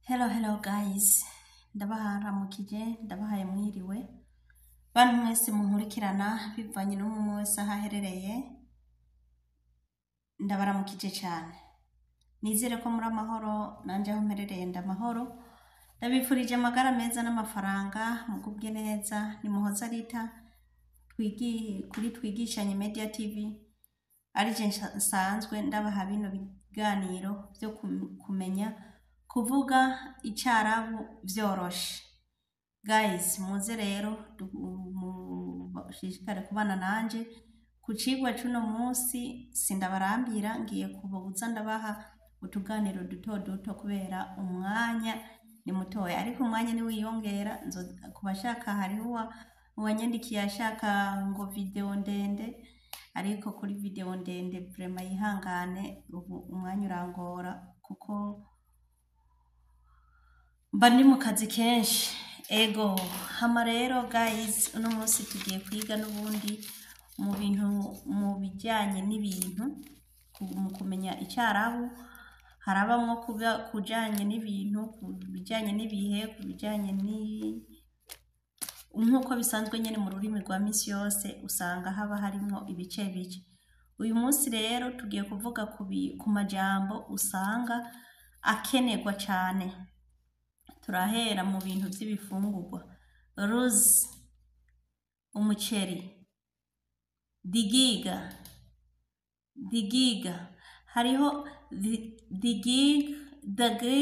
Hello guys, ndabaharamukije, ndabahaye mwiriwe. Bantu mwese munkurikirana bivanye n'umwe wese aho aherereye, ndabaramukije cyane. Nizere ko muri amahoro, nanje aho mperereye ndamahoro. Ndabifurije amagara meza n'amafaranga, mugubwe neza, ni Muhoza Rita, kuri Twigishanye Media TV. Arije nsanzwe ndabaha bino biganiro byo kumenya kuvuga icyarabu byoroshe. Guys, muze rero mushishikare kubana nanje ku cigwa cuno munsi. Sindabarambira, ngiye kubuza ndabaha utuganiro duto kubera umwanya ni mutoya, ariko umwanya ni wiyongera. Kubashaka hariho uwanyandikiye ashaka ngo video ndende, ariko kuri video ndende vraiment yihangane, umwanya urangora kuko mba ndi mu kazi kenshi. Ego hama rero guys, uno munsi tugiye kwiga n'ubundi mu bijyanye n'ibintu, mu kumenya icyarabu. Harabamwo kujyanye n'ibintu, kubijyanye n'ibihe, kubijyanye nk'uko bisanzwe nyine mu rurimi rwa misi yose usanga haba harimo ibice bice. Uyu munsi rero tugiye kuvuga ku majambo usanga akenerwa cyane. Turahera mu bintu by'ibifungurwa: ruzi, umuceri, digiga. Hariho dagiga,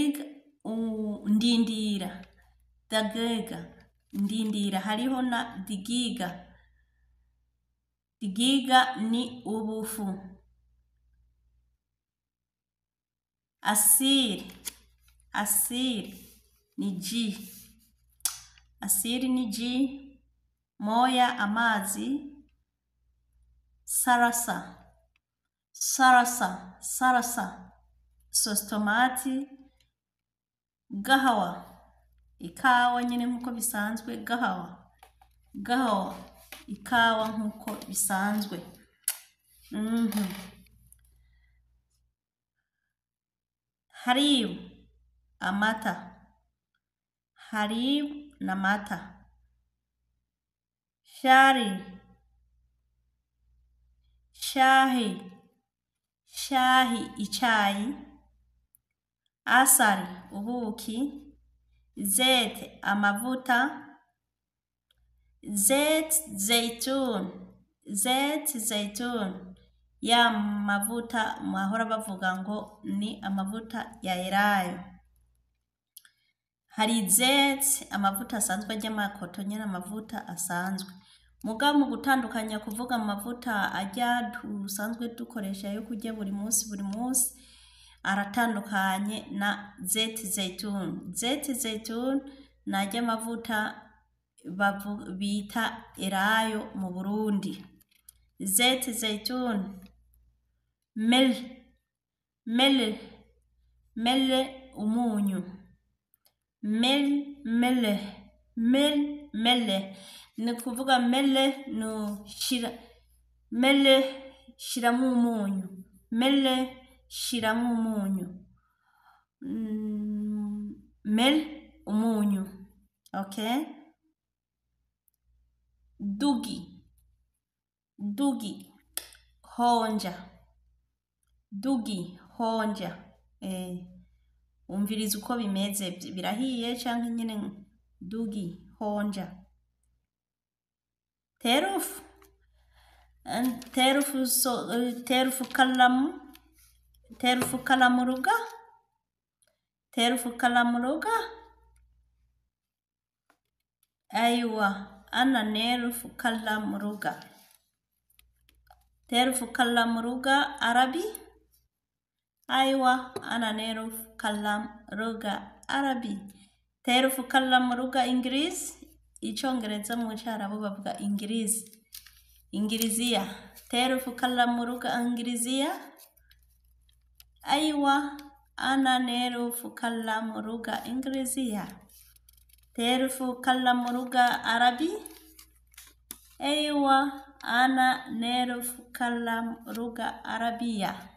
ndindira. Hariho na digiga. Digiga ni ubufu. Asiri ni ji. Asiri ni ji. Moya amazi. Sarasa. Sosi tomati. Gahawa, ikawa nyine nkuko bisanzwe. Gahawa, ikawa nkuko bisanzwe. Haribu, amata. Haribu na mata. Shahi, icyayi. Asali, ubuki. Zete, amavuta. Zaitun, ya mavuta mwahora bavuga ngo ni amavuta ya elayo. Hari amavuta asanzwe y'amakoto, nyine amavuta asanzwe. Mugabo mu gutandukanya kuvuga amavuta ajya dusanzwe dukoresha yo kurya buri munsi aratandukanye na zaitun najya amavuta bita elayo mu Burundi. Zaitun. Mele, umunyu. Mele ni kuvuga mele no shiramo umunyu. Umunyu. Okay. Dugi, honja. Umviriza uko bimeze, birahiye cyangwa nyine dugi, honja. Terufu kalamuruga. Aywa, ana nerufu kalamuruga. Terufu kalamuruga Arabi. Aywa, ana nerufu kalamuruga Arabi. Terufu kalamuruga Ingirizi. Icyongereza mu cyarabu bavuga Ingiriziya. Terufu kalamuruga Ingiriziya. Aywa, ana nerufu kalamuruga Ingiriziya. Terufu kalamuruga Arabi. Aywa, ana nerufu kalamuruga Arabiya.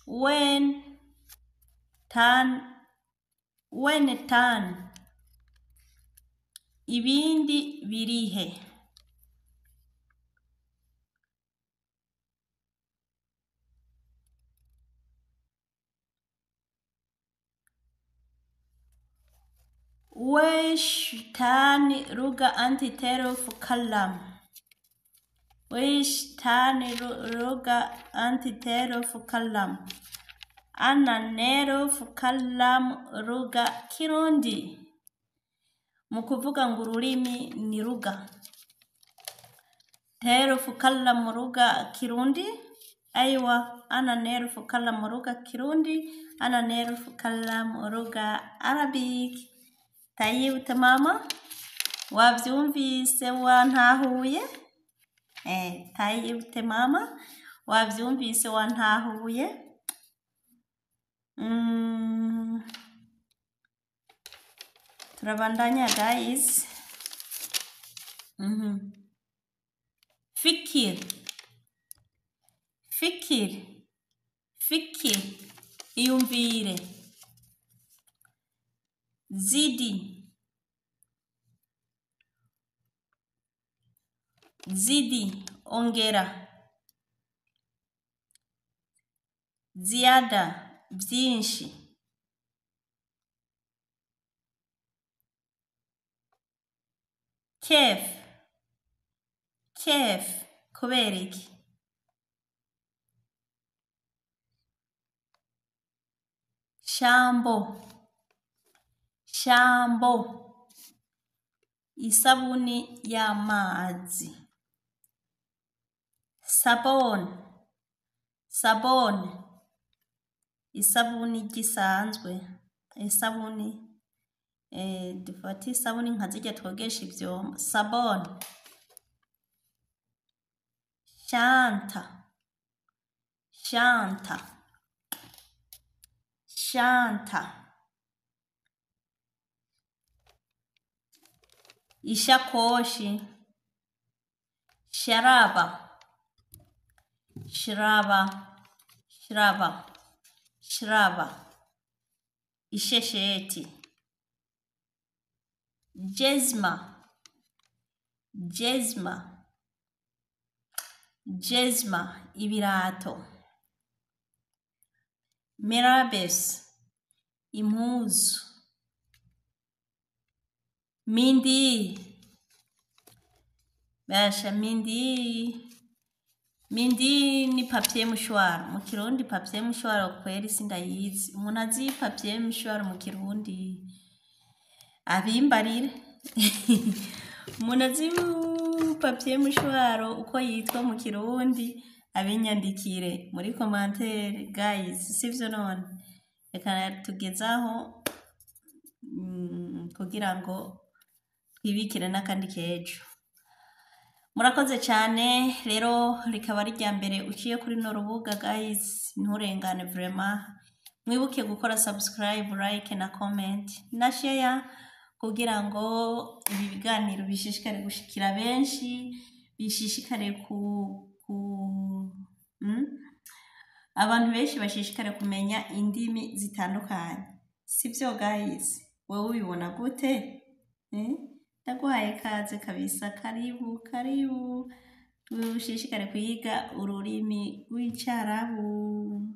when, turn, ibindi birihe. Wesh turn lugha antiteruf kalam. Wesh turn lugha antiteruf kalam. Ana neruf kalam lugha Kirundi. Mu kuvuga ngo ururimi ni lugha. Teruf kalam lugha Kirundi. Aywa, ana neruf kalam lugha Kirundi. Ana neruf kalam lugha Arabic. Tayyib tamama, wavyumvise wantahuye. Tayyib tamama, wavyumvise wantahuye. Turabandanya guys. Fikir, iyumvire. Zidi, ongera. Ziada, byinshi. Kef, kubera iki. Shambo, isabuni y'amazi. Sabon, isabuni gisanzwe. Isabuni dufata isabuni nka zijya twogesha ivyombo. Sabon. Shanta. Ishakoshi. Sharaba. Ishesheti. Jezma, ibirato. Mirabes, impuzu. Mindi, basha mindi ni papier mouchoir. Mu Kirundi papier mouchoir kweri sindayizi. Umuntu azi papier mouchoir mu Kirundi abimbarire. Umuntu azi papier mouchoir uko yitwa mu Kirundi abinyandikire muri commentaire guys, sivyo none. Reka tugezaho kugira ngo twibikire n'akandi kejo. Murakoze cyane rero, rikaba ari rya mbere uciye kuri no rubuga guys, nturengane vraiment. Mwibuke gukora subscribe, like na comment na share kugira ngo ibi biganiro bishishikare gushikira benshi, bishishikare abantu benshi bashishikare kumenya indimi zitandukanye. Sivyo guys, wowe ubibona gute? Ndaguhaye kaze kabisa, karibu tushishikare kuyiga ururimi rw'Icyarabu.